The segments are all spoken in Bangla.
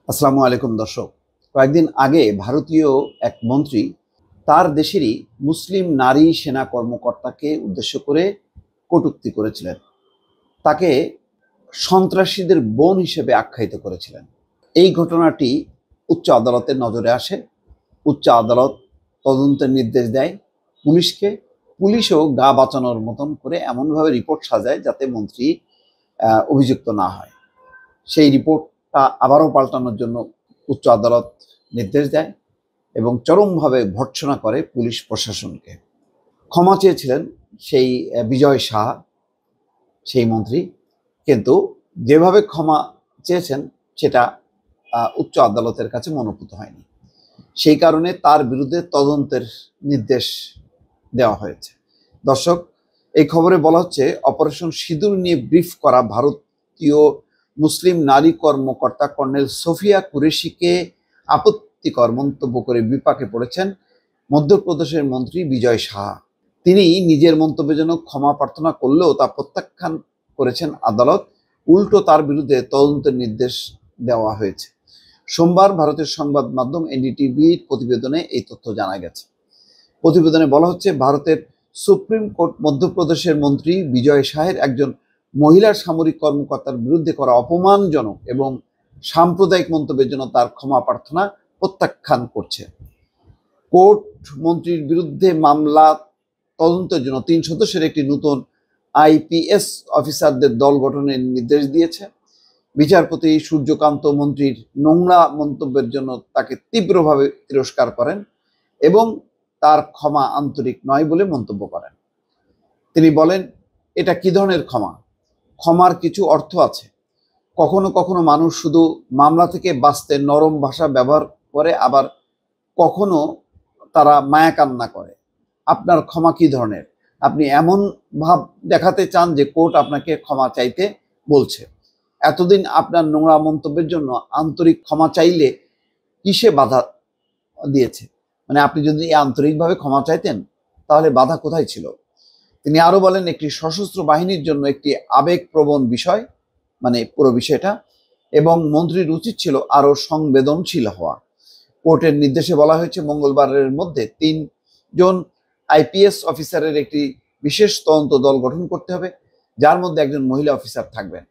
আসসালামু আলাইকুম দর্শক। কয়েকদিন আগে ভারতীয় এক মন্ত্রী তার দেশেরই মুসলিম নারী সেনা কর্মকর্তাকে উদ্দেশ্য করে কটূক্তি করেছিলেন। তাকে সন্ত্রাসীদের বোন হিসেবে আখ্যায়িত করেছিলেন। এই ঘটনাটি উচ্চ আদালতের নজরে আসে। উচ্চ আদালত তদন্তের নির্দেশ দেয় পুলিশকে। পুলিশও গা বাঁচানোর মতন করে এমনভাবে রিপোর্ট সাজায় যাতে মন্ত্রী অভিযুক্ত না হয়। সেই রিপোর্টটা আবারও পাল্টানোর জন্য উচ্চ আদালত নির্দেশ দেয় এবং চরমভাবে ভর্ৎসনা করে পুলিশ প্রশাসনকে। ক্ষমা চেয়েছিলেন সেই বিজয় শাহ, সেই মন্ত্রী, কিন্তু যেভাবে ক্ষমা চেয়েছেন সেটা উচ্চ আদালতের কাছে মনোপুত হয়নি। সেই কারণে তার বিরুদ্ধে তদন্তের নির্দেশ দেওয়া হয়েছে। দর্শক, এই খবরে বলা হচ্ছে অপারেশন সিঁদুর নিয়ে ব্রিফ করা ভারতীয় মুসলিম নারী কর্মকর্তা কর্নেল সোফিয়া কুরেশিকে আপত্তিকর মন্তব্য করে বিপাকে পড়েছেন মধ্যপ্রদেশের মন্ত্রী বিজয় শাহ। তিনি নিজের মন্তব্যের জন্য ক্ষমা প্রার্থনা করলেও তা প্রত্যাখ্যান করেছেন আদালত। উল্টো তার বিরুদ্ধে তদন্তের নির্দেশ দেওয়া হয়েছে। সোমবার ভারতের সংবাদ মাধ্যম এনডিটিভির প্রতিবেদনে এই তথ্য জানা গেছে। প্রতিবেদনে বলা হচ্ছে, ভারতের সুপ্রিম কোর্ট মধ্যপ্রদেশের মন্ত্রী বিজয় শাহের একজন মহিলা সামরিক কর্মকর্তার বিরুদ্ধে করা অপমানজনক এবং সাম্প্রদায়িক মন্তব্যের জন্য তার ক্ষমা প্রার্থনা প্রত্যাখ্যান করছে। কোর্ট মন্ত্রীর বিরুদ্ধে মামলা তদন্তের জন্য ৩ সদস্যের একটি নতুন আইপিএস অফিসারদের দল গঠনের নির্দেশ দিয়েছে। বিচারপতি সূর্যকান্ত মন্ত্রীর নোংরা মন্তব্যের জন্য তাকে তীব্রভাবে তিরস্কার করেন এবং তার ক্ষমা আন্তরিক নয় বলে মন্তব্য করেন। তিনি বলেন, এটা কি ধরনের ক্ষমা? ক্ষমার কিছু অর্থ আছে। কখনো কখনো মানুষ শুধু মামলা থেকে বাঁচতে নরম ভাষা ব্যবহার করে, আবার কখনো তারা মায়া কান্না করে। আপনার ক্ষমা কি ধরনের? আপনি এমন ভাব দেখাতে চান যে কোর্ট আপনাকে ক্ষমা চাইতে বলছে। এতদিন আপনার নোংরা মন্তব্যের জন্য আন্তরিক ক্ষমা চাইলে কিসে বাধা দিয়েছে? মানে আপনি যদি আন্তরিকভাবে ক্ষমা চাইতেন তাহলে বাধা কোথায় ছিল? তিনি আরো বলেন, একটি সশস্ত্র বাহিনীর জন্য একটি আবেগপ্রবণ বিষয়, মানে পুরো বিষয়টা, এবং মন্ত্রীর উচিত ছিল আরো সংবেদনশীল হওয়া। কোর্টের নির্দেশে বলা হয়েছে মঙ্গলবারের মধ্যে ৩ জন আইপিএস অফিসারের একটি বিশেষ তদন্ত দল গঠন করতে হবে, যার মধ্যে একজন মহিলা অফিসার থাকবেন।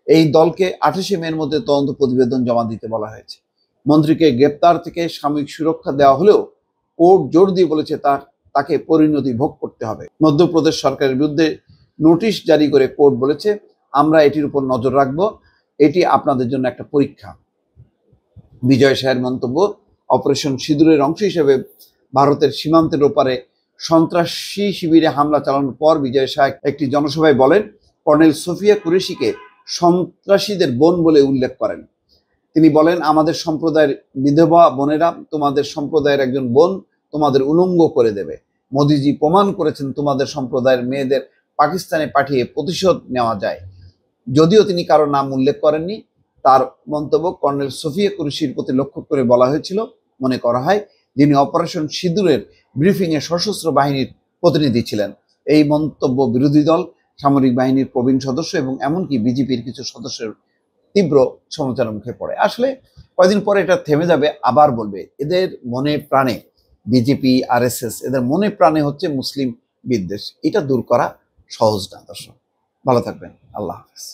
এই দলকে ২৮শে মের মধ্যে তদন্ত প্রতিবেদন জমা দিতে বলা হয়েছে। মন্ত্রীকে গ্রেপ্তার থেকে সাময়িক সুরক্ষা দেওয়া হলেও কোর্ট জোর দিয়ে বলেছে তাকে পরিণতি ভোগ করতে হবে। মধ্যপ্রদেশ সরকারের বিরুদ্ধে নোটিশ জারি করে কোর্ট বলেছে, আমরা এটির উপর নজর রাখব, এটি আপনাদের জন্য একটা পরীক্ষা। বিজয় শাহের মন্তব্য, অপারেশন সিঁদুরের অংশ হিসেবে ভারতের সীমান্তের ওপারে সন্ত্রাসী শিবিরে হামলা চালানোর পর বিজয় শাহ একটি জনসভায় বলেন, কর্নেল সোফিয়া কুরেশিকে সন্ত্রাসীদের বোন বলে উল্লেখ করেন। তিনি বলেন, আমাদের সম্প্রদায়ের বিধবা বোনেরা তোমাদের সম্প্রদায়ের একজন বোন তোমাদের উলঙ্গ করে দেবে। মোদিজি প্রমাণ করেছেন তোমাদের সম্প্রদায়ের মেয়েদের পাকিস্তানে পাঠিয়ে প্রতিশোধ নেওয়া যায়। যদিও তিনি কারো নাম উল্লেখ করেননি, তার মন্তব্য কর্নেল সোফিয়া কুরেশির প্রতি লক্ষ্য করে বলা হয়েছিল। মনে করা হয় যিনি অপারেশন সিঁদুরের ব্রিফিংয়ে সশস্ত্র বাহিনীর প্রতিনিধি ছিলেন। এই মন্তব্য বিরোধী দল, সামরিক বাহিনীর প্রবীণ সদস্য এবং এমনকি বিজেপির কিছু সদস্যের তীব্র সমালোচনার মুখে পড়ে। আসলে কয়েকদিন পরে এটা থেমে যাবে, আবার বলবে। এদের মনে প্রাণে বিজেপি, আরএসএস, এদের মনে প্রাণে হচ্ছে মুসলিম বিদ্বেষ। এটা দূর করা সহজ না। দর্শক, ভালো থাকবেন। আল্লাহ হাফেজ।